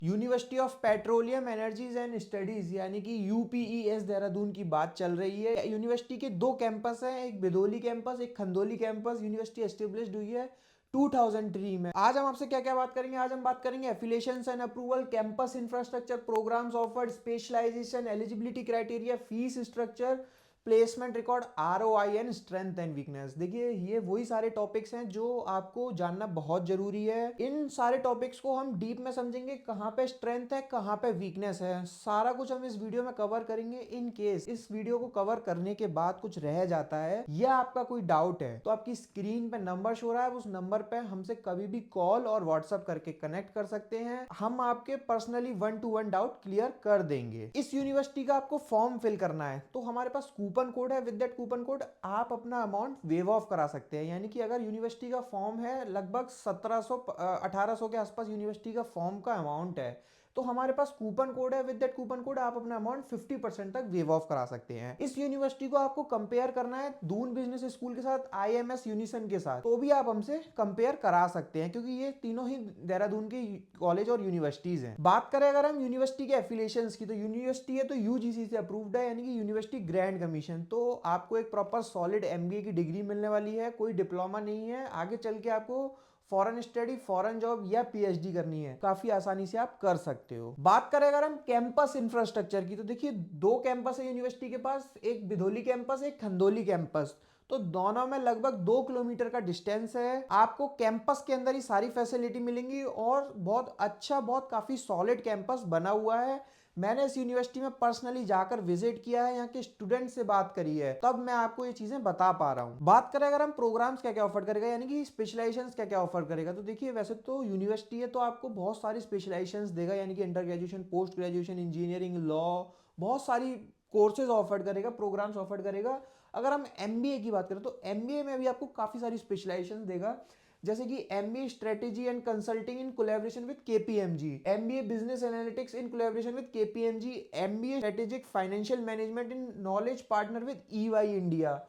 University of petroleum energies and studies यानी कि UPES Dehradun की बात चल रही है। यूनिवर्सिटी के दो कैंपस हैं, एक बिदोली कैंपस, एक खंदोली कैंपस। यूनिवर्सिटी एस्टेब्लिश्ड हुई है 2003 में। आज हम आपसे क्या क्या बात करेंगे? आज हम बात करेंगे affiliations and approval, campus infrastructure, programmes offered, specialisation, eligibility criteria, fees structure, placement record, ROI and strength and weakness. देखिए ये वही सारे टॉपिक्स हैं जो आपको जानना बहुत जरूरी है। इन सारे टॉपिक्स को हम डीप में समझेंगे, कहाँ पे स्ट्रेंथ है, कहाँ पे वीकनेस है, सारा कुछ हम इस वीडियो में कवर करेंगे। इन केस इस वीडियो को कवर करने के बाद कुछ रह जाता है या आपका कोई डाउट है तो आपकी स्क्रीन पे नंबर शो रहा है, उस नंबर पे हमसे कभी भी कॉल और व्हाट्सएप करके कनेक्ट कर सकते हैं। हम आपके पर्सनली 1-to-1 डाउट क्लियर कर देंगे। इस यूनिवर्सिटी का आपको फॉर्म फिल करना है तो हमारे पास कूपन कोड है। विद दैट कूपन कोड आप अपना अमाउंट वेव ऑफ करा सकते हैं। यानी कि अगर यूनिवर्सिटी का फॉर्म है लगभग 1700-1800 के आसपास यूनिवर्सिटी का फॉर्म का अमाउंट है, तो हमारे पास कूपन कोड है। विद दैट कूपन कोड आप अपना अमाउंट 50% तक वेव ऑफ करा सकते हैं। इस यूनिवर्सिटी को आपको कंपेयर करना है दून बिजनेस स्कूल के साथ, आईएमएस यूनिसन के साथ, तो भी आप हमसे कंपेयर करा सकते हैं क्योंकि ये तीनों ही देहरादून के कॉलेज और यूनिवर्सिटीज हैं। बात करें अगर हम यूनिवर्सिटी के एफिलिएशंस की, तो यूनिवर्सिटी है तो यूजीसी से अप्रूव्ड है, यानी कि यूनिवर्सिटी ग्रैंड कमीशन। तो आपको एक प्रॉपर सॉलिड एमबीए की डिग्री मिलने वाली है, कोई डिप्लोमा नहीं है। आगे चल के आपको फॉरेन स्टडी, फॉरेन जॉब या पीएचडी करनी है, काफी आसानी से आप कर सकते हो। बात करें अगर हम कैंपस इंफ्रास्ट्रक्चर की, तो देखिए दो कैंपस है यूनिवर्सिटी के पास, एक बिधोली कैंपस, एक खंदोली कैंपस। तो दोनों में लगभग 2 किलोमीटर का डिस्टेंस है। आपको कैंपस के अंदर ही सारी फैसिलिटी मिलेंगी और बहुत अच्छा, बहुत काफी सॉलिड कैंपस बना हुआ है। मैंने इस यूनिवर्सिटी में पर्सनली जाकर विजिट किया है, यहाँ के स्टूडेंट से बात करी है, तब मैं आपको ये चीजें बता पा रहा हूँ। बात करें अगर हम प्रोग्राम्स क्या क्या ऑफर करेगा, यानी कि स्पेशलाइजेशंस क्या क्या ऑफर करेगा, तो देखिए वैसे तो यूनिवर्सिटी है तो आपको बहुत सारी स्पेशलाइजेशंस देगा, यानी कि under graduation, post graduation, engineering, law, बहुत सारी कोर्सेज ऑफर करेगा, प्रोग्राम्स ऑफर करेगा। अगर हम एमबीए की बात करें तो एमबीए में भी आपको काफी सारी स्पेशलाइजेशन देगा, जैसे कि MBA strategy and consulting in collaboration with KPMG, MBA business analytics in collaboration with KPMG, MBA strategic financial management in knowledge partner with EY India,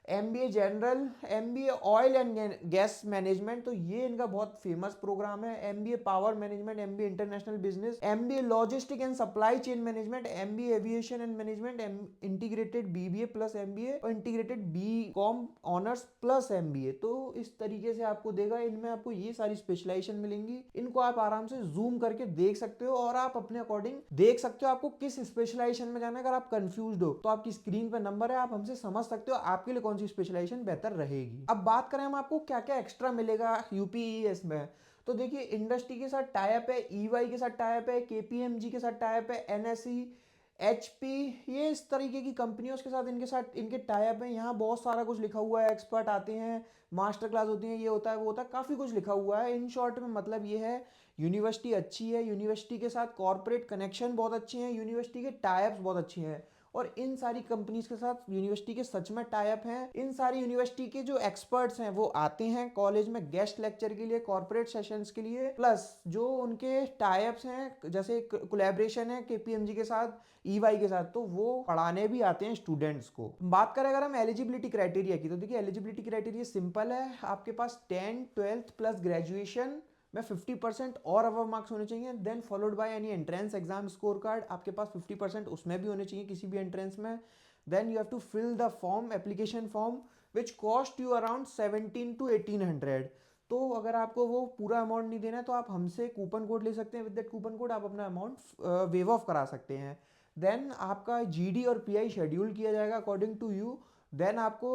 MBA general, MBA oil and gas management, तो ये इनका बहुत famous programme है। MBA power management, MBA international business, MBA logistic and supply chain management, MBA aviation and management, integrated BBA plus MBA और integrated BCom honours plus MBA. तो इस तरीके से आपको देगा। इनमें आपको ये सारी स्पेशलाइजेशन मिलेंगी, इनको आप आराम से जूम करके देख सकते हो और आप अपने अकॉर्डिंग देख सकते हो आपको किस स्पेशलाइजेशन में जाना है। अगर आप कंफ्यूज हो तो आपकी स्क्रीन पर नंबर है, आप हमसे समझ सकते हो आपके लिए कौन सी स्पेशलाइजेशन बेहतर रहेगी। अब बात करें हम आपको क्या क्या एक्स्ट्रा मिलेगा यूपीईएस में, तो देखिए इंडस्ट्री के साथ टाइप है, ईवाई के साथ टाइप है, केपीएमजी के साथ टाइप है, एनएसई, एचपी, ये इस तरीके की कंपनियों के साथ इनके टाइप है। यहाँ बहुत सारा कुछ लिखा हुआ है, एक्सपर्ट आते हैं, मास्टर क्लास होती है, ये होता है वो होता है, काफ़ी कुछ लिखा हुआ है। इन शॉर्ट में मतलब ये है यूनिवर्सिटी अच्छी है, यूनिवर्सिटी के साथ कॉर्पोरेट कनेक्शन बहुत अच्छे हैं, यूनिवर्सिटी के टाइप्स बहुत अच्छे हैं और इन सारी कंपनीज के साथ यूनिवर्सिटी के सच में टाई अप हैं। इन सारी यूनिवर्सिटी के जो एक्सपर्ट्स हैं वो आते हैं कॉलेज में गेस्ट लेक्चर के लिए, कॉर्पोरेट सेशंस के लिए, प्लस जो उनके टाई अप्स हैं, जैसे कोलैबोरेशन है केपीएमजी के साथ, ईवाई के साथ, तो वो पढ़ाने भी आते हैं स्टूडेंट्स को। बात करें अगर हम एलिजिबिलिटी क्राइटेरिया की, तो देखिए एलिजिबिलिटी क्राइटेरिया सिंपल है। आपके पास 10th 12th प्लस ग्रेजुएशन में 50% और अबव मार्क्स होने चाहिए, then followed by any entrance exam score card, आपके पास 50% उसमें भी होने चाहिए किसी भी एंट्रेंस में। Then you have to fill the form, application form, which cost you around 1700 to 1800। तो अगर आपको वो पूरा अमाउंट नहीं देना है तो आप हमसे कूपन कोड ले सकते हैं। विद दैट कूपन कोड आप अपना अमाउंट वेव ऑफ करा सकते हैं। देन आपका जीडी और पीआई शेड्यूल किया जाएगा अकॉर्डिंग टू यू। देन आपको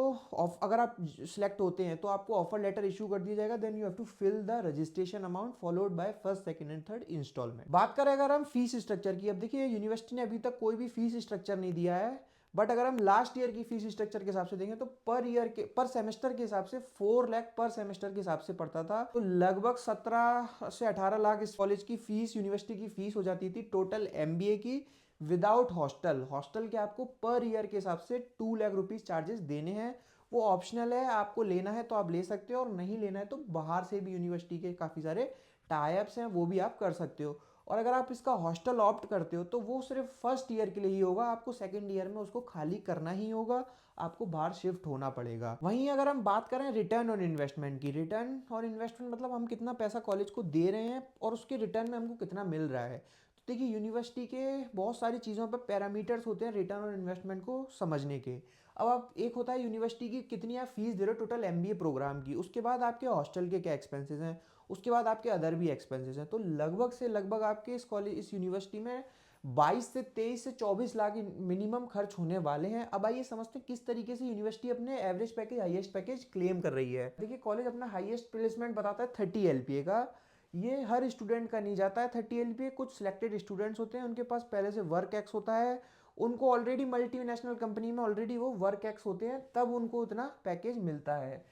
अगर आप सिलेक्ट होते हैं तो आपको ऑफर लेटर इशू कर दिया जाएगा। Then you have to fill the registration amount followed by first, second and third instalment. बात करें अगर हम फीस स्ट्रक्चर की, अब देखिए यूनिवर्सिटी ने अभी तक कोई भी फीस स्ट्रक्चर नहीं दिया है, बट अगर हम लास्ट ईयर की फीस स्ट्रक्चर के हिसाब से देंगे तो पर ईयर के, पर सेमेस्टर के हिसाब से 4 लाख पर सेमेस्टर के हिसाब से पड़ता था। तो लगभग 17 से 18 लाख इस कॉलेज की फीस, यूनिवर्सिटी की फीस हो जाती थी टोटल एमबीए की, विदाउट हॉस्टल। हॉस्टल के आपको पर ईयर के हिसाब से 2 लाख रुपीज चार्जेस देने हैं। वो ऑप्शनल है, आपको लेना है तो आप ले सकते हो और नहीं लेना है तो बाहर से भी यूनिवर्सिटी के काफ़ी सारे टाई अप्स हैं, वो भी आप कर सकते हो। और अगर आप इसका हॉस्टल ऑप्ट करते हो तो वो सिर्फ फर्स्ट ईयर के लिए ही होगा, आपको सेकेंड ईयर में उसको खाली करना ही होगा, आपको बाहर शिफ्ट होना पड़ेगा। वहीं अगर हम बात करें रिटर्न ऑन इन्वेस्टमेंट की, रिटर्न और इन्वेस्टमेंट मतलब हम कितना पैसा कॉलेज को दे रहे हैं और उसके रिटर्न में हमको कितना मिल रहा है। तो देखिए यूनिवर्सिटी के बहुत सारी चीज़ों पर पैरामीटर्स होते हैं रिटर्न ऑन इन्वेस्टमेंट को समझने के। अब आप एक होता है यूनिवर्सिटी की कितनी आप फीस दे रहे हो टोटल एमबीए प्रोग्राम की, उसके बाद आपके हॉस्टल के क्या एक्सपेंसेस हैं, उसके बाद आपके अदर भी एक्सपेंसेस हैं। तो लगभग से लगभग आपके इस कॉलेज इस यूनिवर्सिटी में 22 से 23 से 24 लाख मिनिमम खर्च होने वाले हैं। अब आइए समझते हैं किस तरीके से यूनिवर्सिटी अपने average package highest package claim कर रही है। देखिए कॉलेज अपना हाईएस्ट प्लेसमेंट बताता है 30 एलपीए का। ये हर स्टूडेंट का नहीं जाता है 30 एलपीए, कुछ सिलेक्टेड स्टूडेंट्स होते हैं उनके पास पहले से वर्क एक्स होता है, उनको ऑलरेडी मल्टीनेशनल कंपनी में ऑलरेडी वो वर्क एक्स होते हैं, तब उनको उतना पैकेज मिलता है।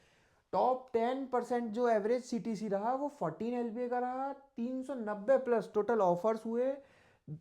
टॉप 10% जो एवरेज सीटीसी रहा वो 14 एलपीए का रहा। 390 प्लस टोटल ऑफर्स हुए,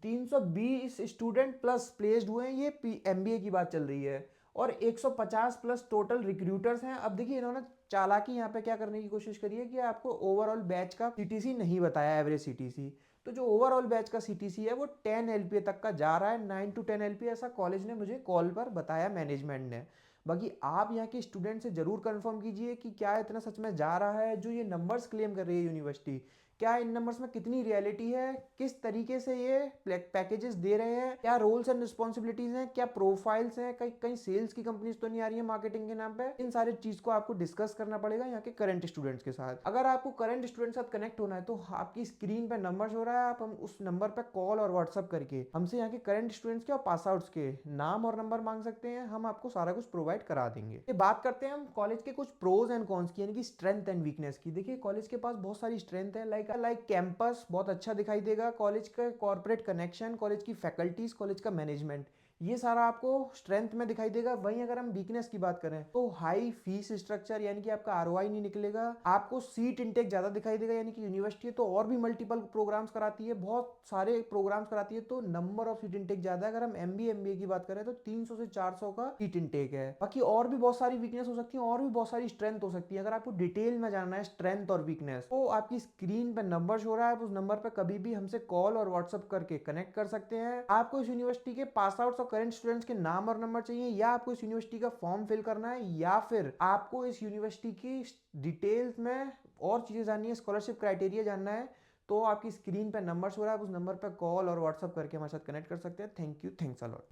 320 स्टूडेंट प्लस प्लेस्ड हुए हैं, ये एमबीए की बात चल रही है। और 150 प्लस टोटल रिक्रूटर्स हैं। अब देखिए इन्होंने चालाकी यहाँ पे क्या करने की कोशिश करी है कि आपको ओवरऑल बैच का सीटीसी नहीं बताया, एवरेज सीटीसी। तो जो ओवरऑल बैच का सीटीसी है वो 10 एलपीए तक का जा रहा है, 9 to 10 एलपीए, ऐसा कॉलेज ने मुझे कॉल पर बताया, मैनेजमेंट ने। बाकी आप यहाँ के स्टूडेंट से जरूर कंफर्म कीजिए कि क्या इतना सच में जा रहा है जो ये नंबर्स क्लेम कर रही है यूनिवर्सिटी, क्या इन नंबर्स में कितनी रियलिटी है, किस तरीके से ये पैकेजेस दे रहे हैं, क्या रोल्स एंड रिस्पॉन्सिबिलिटीज हैं, क्या प्रोफाइल्स हैं, कहीं कहीं सेल्स की कंपनीज तो नहीं आ रही है मार्केटिंग के नाम पे। इन सारी चीज को आपको डिस्कस करना पड़ेगा यहाँ के करंट स्टूडेंट्स के साथ। अगर आपको करंट स्टूडेंट साथ कनेक्ट होना है तो आपकी स्क्रीन पे नंबर हो रहा है, आप हम उस नंबर पे कॉल और व्हाट्सअप करके हमसे यहाँ के करंट स्टूडेंट्स के और पास आउट्स के नाम और नंबर मांग सकते हैं, हम आपको सारा कुछ प्रोवाइड करा देंगे। ये बात करते हैं हम कॉलेज के कुछ प्रोज एंड कॉन्स की, यानी कि स्ट्रेंथ एंड वीकनेस की। देखिए कॉलेज के पास बहुत सारी स्ट्रेंथ है, लाइक कैंपस बहुत अच्छा दिखाई देगा, कॉलेज का कॉर्पोरेट कनेक्शन, कॉलेज की फैकल्टीज, कॉलेज का मैनेजमेंट, ये सारा आपको स्ट्रेंथ में दिखाई देगा। वहीं अगर हम वीकनेस की बात करें तो हाई फीस स्ट्रक्चर, यानी कि आपका आरओआई नहीं निकलेगा, आपको सीट इंटेक ज्यादा दिखाई देगा, यानी कि यूनिवर्सिटी है तो और भी मल्टीपल प्रोग्राम्स कराती है, बहुत सारे प्रोग्राम्स कराती है, तो नंबर ऑफ सीट इंटेक ज्यादा है। अगर हम एमबीए की बात करें तो 300 से 400 का सीट इंटेक है। बाकी और भी बहुत सारी वीकनेस हो सकती है और भी बहुत सारी स्ट्रेंथ हो सकती है। अगर आपको डिटेल में जानना है स्ट्रेंथ और वीकनेस तो आपकी स्क्रीन पर नंबर हो रहा है, आप उस नंबर पर कभी भी हमसे कॉल और व्हाट्सअप करके कनेक्ट कर सकते हैं। आपको इस यूनिवर्सिटी के पास आउट्स और करंट स्टूडेंट्स के नाम और नंबर चाहिए, या आपको इस यूनिवर्सिटी का फॉर्म फिल करना है, या फिर आपको इस यूनिवर्सिटी की डिटेल्स में और चीजें जाननी है, स्कॉलरशिप क्राइटेरिया जानना है, तो आपकी स्क्रीन पे नंबर हो रहा है, उस नंबर पे कॉल और व्हाट्सअप करके हमारे साथ कनेक्ट कर सकते हैं। Thank you, thanks a lot.